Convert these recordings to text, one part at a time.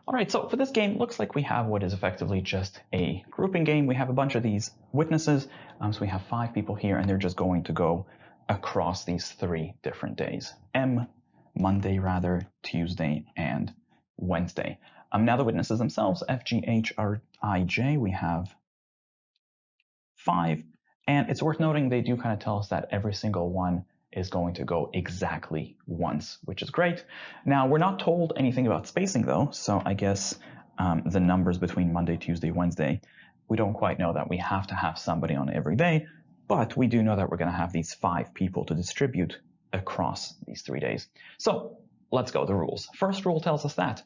All right, so for this game, looks like we have what is effectively just a grouping game. We have a bunch of these witnesses. So we have 5 people here, and they're just going to go across these 3 different days. Monday rather, Tuesday, and Wednesday. Now the witnesses themselves, F, G, H, I, J, we have 5. And it's worth noting they do kind of tell us that every single one is going to go exactly once, which is great. Now, we're not told anything about spacing, though, so I guess the numbers between Monday, Tuesday, Wednesday, we don't quite know that. We have to have somebody on every day, but we do know that we're going to have these 5 people to distribute across these 3 days. So let's go, the rules. First rule tells us that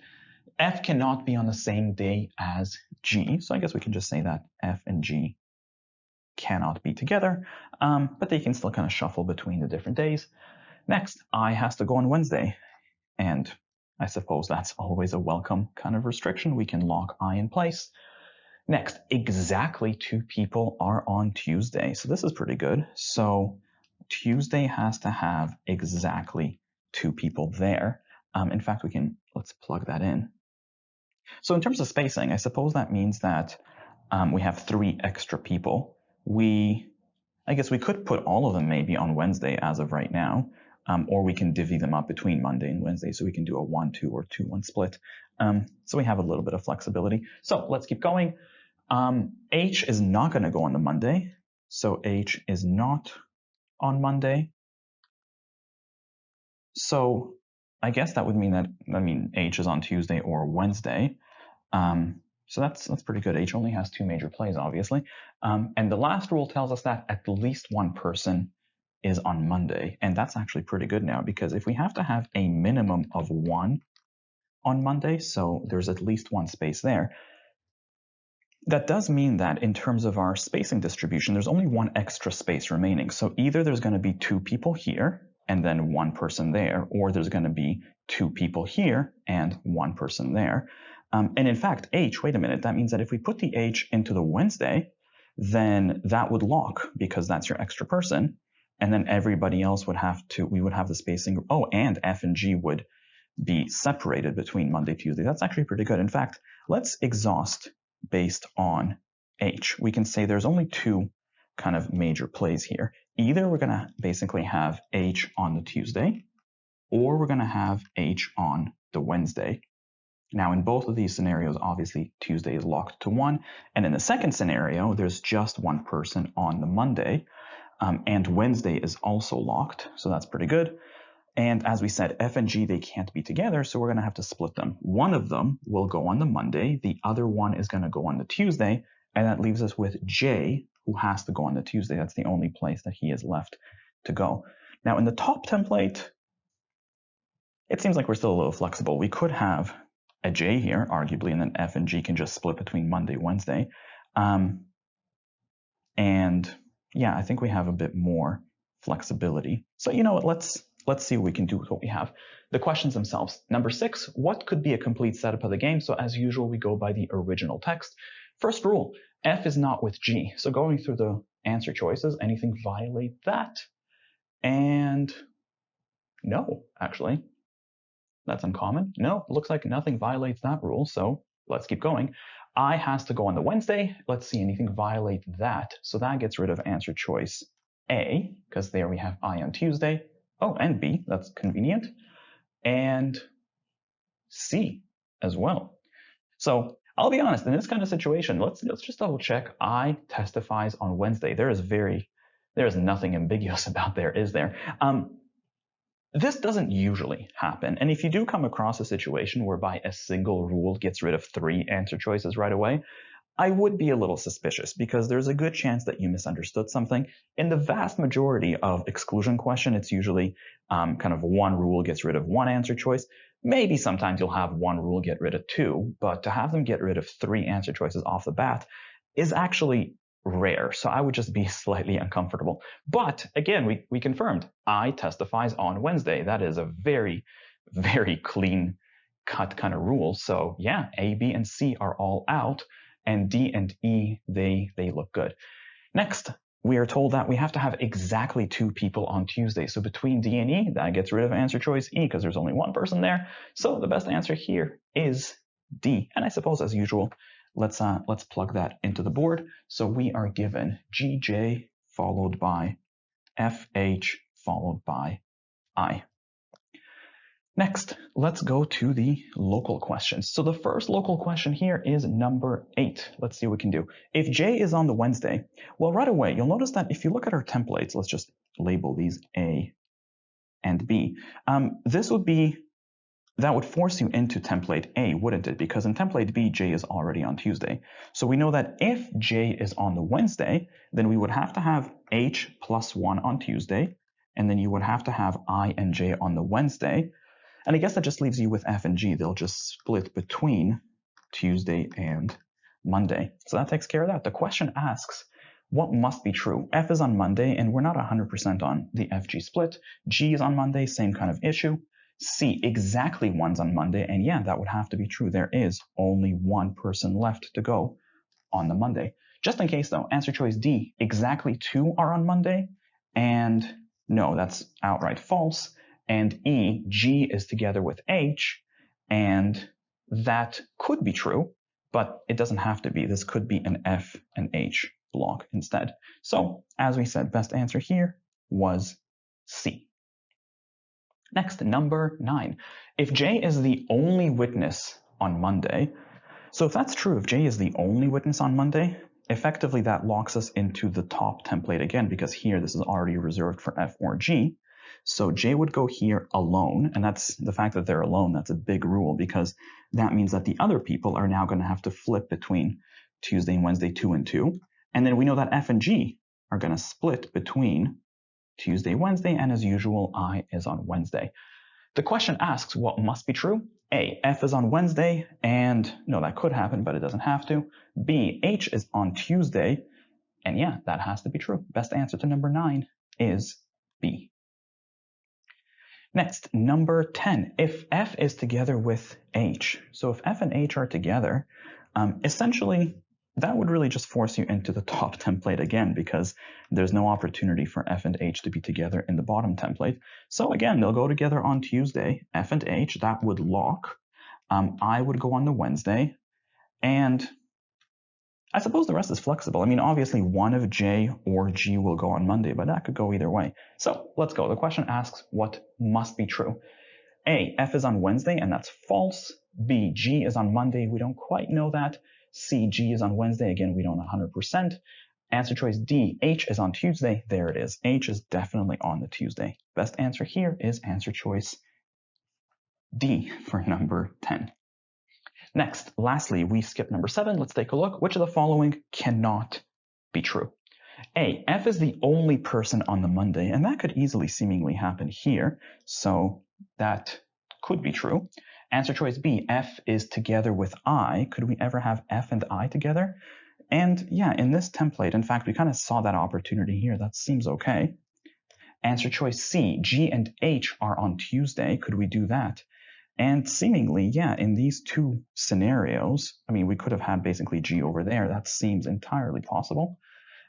F cannot be on the same day as G, so I guess we can just say that F and G cannot be together, but they can still kind of shuffle between the different days. Next, I has to go on Wednesday, and I suppose that's always a welcome kind of restriction. We can lock I in place. Next, exactly 2 people are on Tuesday, so this is pretty good. So Tuesday has to have exactly 2 people there. In fact, let's plug that in. So in terms of spacing, I suppose that means that we have 3 extra people. I guess we could put all of them maybe on Wednesday as of right now, or we can divvy them up between Monday and Wednesday, so we can do a 1-2 or 2-1 split. So we have a little bit of flexibility. So let's keep going. H is not going to go on the Monday, so H is not on Monday. So I guess that would mean that, H is on Tuesday or Wednesday. So that's pretty good. H only has 2 major plays, obviously. And the last rule tells us that at least 1 person is on Monday. And that's actually pretty good now, because if we have to have a minimum of 1 on Monday, so there's at least 1 space there, that does mean that in terms of our spacing distribution, there's only 1 extra space remaining. So either there's going to be 2 people here and then 1 person there, or there's going to be 2 people here and 1 person there. And in fact, H, wait a minute, that means that if we put the H into the Wednesday, then that would lock, because that's your extra person. And then everybody else we would have the spacing. Oh, and F and G would be separated between Monday, Tuesday. That's actually pretty good. In fact, let's exhaust based on H. We can say there's only 2 kind of major plays here. Either we're going to basically have H on the Tuesday, or we're going to have H on the Wednesday. Now, in both of these scenarios, obviously, Tuesday is locked to 1. And in the second scenario, there's just 1 person on the Monday. And Wednesday is also locked, so that's pretty good. And as we said, F and G, they can't be together, so we're going to have to split them. One of them will go on the Monday. The other one is going to go on the Tuesday. And that leaves us with J, who has to go on the Tuesday. That's the only place that he is left to go. Now, in the top template, it seems like we're still a little flexible. We could have a J here, arguably, and then F and G can just split between Monday, Wednesday. And yeah, I think we have a bit more flexibility. So you know what, let's see what we can do with what we have. The questions themselves. Number 6, what could be a complete setup of the game? So as usual, we go by the original text. First rule, F is not with G. So going through the answer choices, anything violate that? And no, actually. That's uncommon. No, looks like nothing violates that rule, so let's keep going. I has to go on the Wednesday. Let's see, anything violate that. So that gets rid of answer choice A, because there we have I on Tuesday. Oh, and B, that's convenient. And C as well. So I'll be honest, in this kind of situation, let's just double check. I testifies on Wednesday. There is nothing ambiguous about there, is there? This doesn't usually happen. And if you do come across a situation whereby a single rule gets rid of 3 answer choices right away, I would be a little suspicious, because there's a good chance that you misunderstood something. In the vast majority of exclusion question, it's usually kind of 1 rule gets rid of 1 answer choice. Maybe sometimes you'll have 1 rule get rid of 2, but to have them get rid of 3 answer choices off the bat is actually rare. So I would just be slightly uncomfortable. But again, we confirmed I testifies on Wednesday. That is a very, very clean cut kind of rule. So yeah, A, B, and C are all out, and D and E, they look good. Next, we are told that we have to have exactly 2 people on Tuesday. So between D and E, that gets rid of answer choice E, because there's only 1 person there. So the best answer here is D. And I suppose, as usual, let's plug that into the board. So we are given GJ followed by FH followed by I. Next, let's go to the local questions. So the first local question here is number 8. Let's see what we can do. If J is on the Wednesday, well, right away, you'll notice that if you look at our templates, let's just label these A and B. That would force you into template A, wouldn't it? Because in template B, J is already on Tuesday. So we know that if J is on the Wednesday, then we would have to have H plus 1 on Tuesday, and then you would have to have I and J on the Wednesday. And I guess that just leaves you with F and G. They'll just split between Tuesday and Monday. So that takes care of that. The question asks, what must be true? F is on Monday, and we're not 100% on the FG split. G is on Monday, same kind of issue. C, exactly 1's on Monday, and yeah, that would have to be true. There is only one person left to go on the Monday. Just in case, though, answer choice D, exactly 2 are on Monday, and no, that's outright false. And E, G is together with H, and that could be true, but it doesn't have to be. This could be an F and H block instead. So, as we said, best answer here was C. Next, number 9. If J is the only witness on Monday, so if that's true, if J is the only witness on Monday, effectively that locks us into the top template again, because here this is already reserved for F or G. So J would go here alone, and that's the fact that they're alone, that's a big rule, because that means that the other people are now going to have to flip between Tuesday and Wednesday 2 and 2. And then we know that F and G are going to split between Tuesday, Wednesday, and as usual, I is on Wednesday. The question asks what must be true. A, F is on Wednesday, and no, that could happen, but it doesn't have to. B, H is on Tuesday, and yeah, that has to be true. Best answer to number 9 is B. Next, number 10. If F is together with H, so if F and H are together, essentially, that would really just force you into the top template again, because there's no opportunity for F and H to be together in the bottom template. So again, they'll go together on Tuesday, F and H, that would lock. I would go on the Wednesday, and I suppose the rest is flexible. I mean, obviously one of J or G will go on Monday, but that could go either way. So let's go. The question asks what must be true. A, F is on Wednesday, and that's false. B, G is on Monday. We don't quite know that. C, G is on Wednesday. Again, we don't 100%. Answer choice D, H is on Tuesday. There it is. H is definitely on the Tuesday. Best answer here is answer choice D for number 10. Next, lastly, we skip number 7. Let's take a look. Which of the following cannot be true? A, F is the only person on the Monday, and that could easily seemingly happen here. So that could be true. Answer choice B, F is together with I. Could we ever have F and I together? And yeah, in this template, in fact, we kind of saw that opportunity here. That seems okay. Answer choice C, G and H are on Tuesday. Could we do that? And seemingly, yeah, in these two scenarios, I mean, we could have had basically G over there. That seems entirely possible.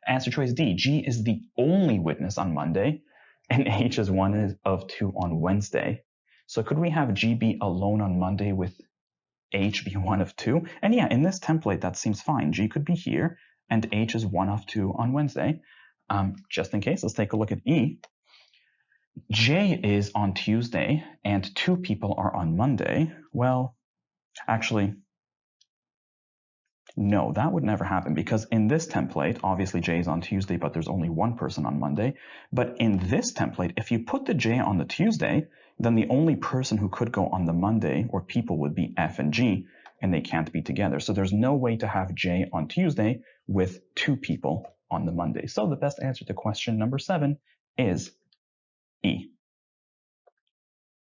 Answer choice D, G is the only witness on Monday, and H is one of 2 on Wednesday. So could we have G be alone on Monday with H be one of 2? And yeah, in this template, that seems fine. G could be here, and H is one of 2 on Wednesday. Just in case, let's take a look at E. J is on Tuesday, and 2 people are on Monday. Well, actually, no, that would never happen, because in this template, obviously J is on Tuesday, but there's only 1 person on Monday. But in this template, if you put the J on the Tuesday, then the only person who could go on the Monday, or people, would be F and G, and they can't be together. So there's no way to have J on Tuesday with 2 people on the Monday. So the best answer to question number 7 is E.